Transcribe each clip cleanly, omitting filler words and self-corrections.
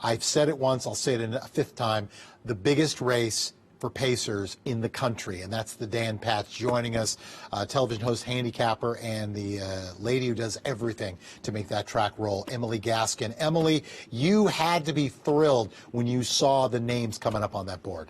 I've said it once, I'll say it a fifth time, the biggest race for pacers in the country, and that's the Dan Patch joining us, television host, handicapper, and the lady who does everything to make that track roll, Emily Gaskin. Emily, you had to be thrilled when you saw the names coming up on that board.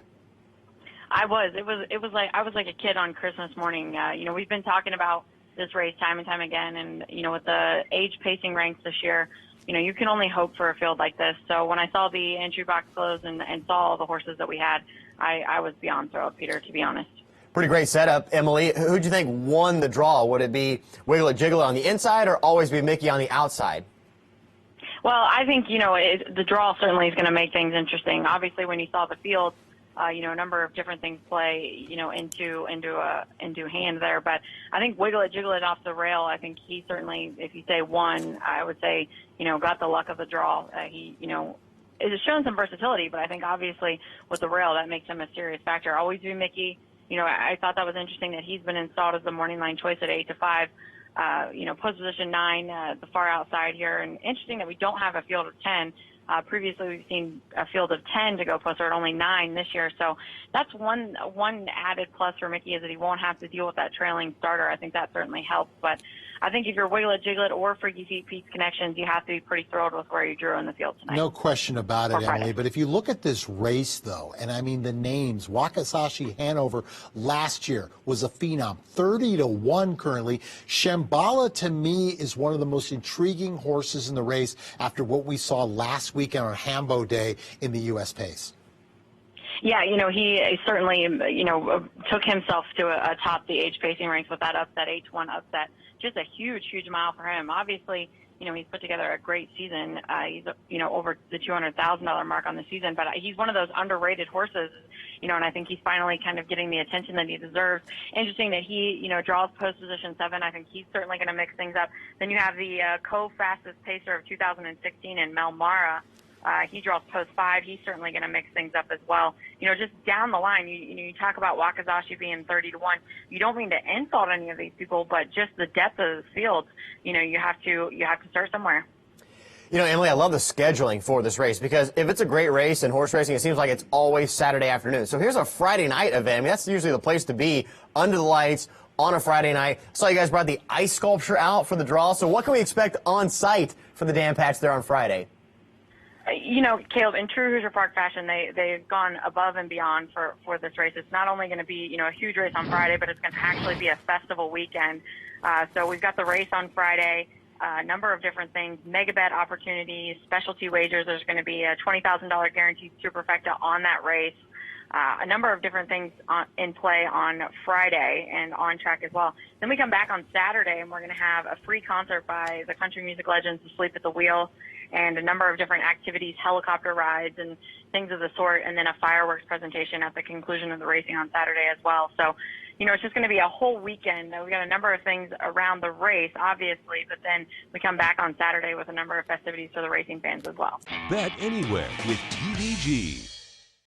I was. It was like I was like a kid on Christmas morning. We've been talking about this race time and time again, and with the age pacing ranks this year, you can only hope for a field like this. So when I saw the entry box close and saw all the horses that we had, I was beyond thrilled, Peter, to be honest. Pretty great setup, Emily. Who'd you think won the draw? Would it be Jiggleit on the inside or always be Miki on the outside? Well, I think, the draw certainly is going to make things interesting. Obviously, when you saw the field, a number of different things play, into hand there. But I think Jiggleit off the rail, I think he certainly, if you say won, I would say, got the luck of the draw. He has shown some versatility, but I think obviously with the rail, that makes him a serious factor. Always be Miki. I thought that was interesting that he's been installed as the morning line choice at 8-5. Post position 9, the far outside here. And interesting that we don't have a field of 10. Previously, we've seen a field of 10 to go post, or only 9 this year. So that's one added plus for Miki, is that he won't have to deal with that trailing starter. I think that certainly helps. But I think if you're Jiggleit or Freaky Feet Pete's Connections, you have to be pretty thrilled with where you drew in the field tonight. No question about it, Emily. But if you look at this race, though, and I mean the names, Wakizashi Hanover last year was a phenom, 30-1 currently. Shambhala, to me, is one of the most intriguing horses in the race after what we saw last weekend on Hambo Day in the U.S. Pace. Yeah, he certainly, took himself to atop the age pacing ranks with that upset, 8-1 upset. Just a huge, huge mile for him. Obviously, he's put together a great season. He's, over the $200,000 mark on the season, but he's one of those underrated horses, and I think he's finally kind of getting the attention that he deserves. Interesting that he, draws post position 7. I think he's certainly going to mix things up. Then you have the co-fastest pacer of 2016 in Mel Mara. He draws post 5. He's certainly going to mix things up as well. Just down the line, you talk about Wakizashi being 30-1. You don't mean to insult any of these people, but just the depth of the field, you have to start somewhere. Emily, I love the scheduling for this race because if it's a great race in horse racing, it seems like it's always Saturday afternoon. So here's a Friday night event. I mean, that's usually the place to be, under the lights on a Friday night. Saw you guys brought the ice sculpture out for the draw. So what can we expect on site for the Dan Patch there on Friday? Caleb, in true Hoosier Park fashion, they've gone above and beyond for this race. It's not only going to be, a huge race on Friday, but it's going to actually be a festival weekend. So we've got the race on Friday, a number of different things, mega bet opportunities, specialty wagers. There's going to be a $20,000 guaranteed superfecta on that race. A number of different things in play on Friday and on track as well. Then we come back on Saturday, and we're going to have a free concert by the country music legends Asleep at the Wheel, and a number of different activities, helicopter rides and things of the sort, and then a fireworks presentation at the conclusion of the racing on Saturday as well. So, it's just going to be a whole weekend. We've got a number of things around the race, obviously, but then we come back on Saturday with a number of festivities for the racing fans as well. Bet anywhere with TVG.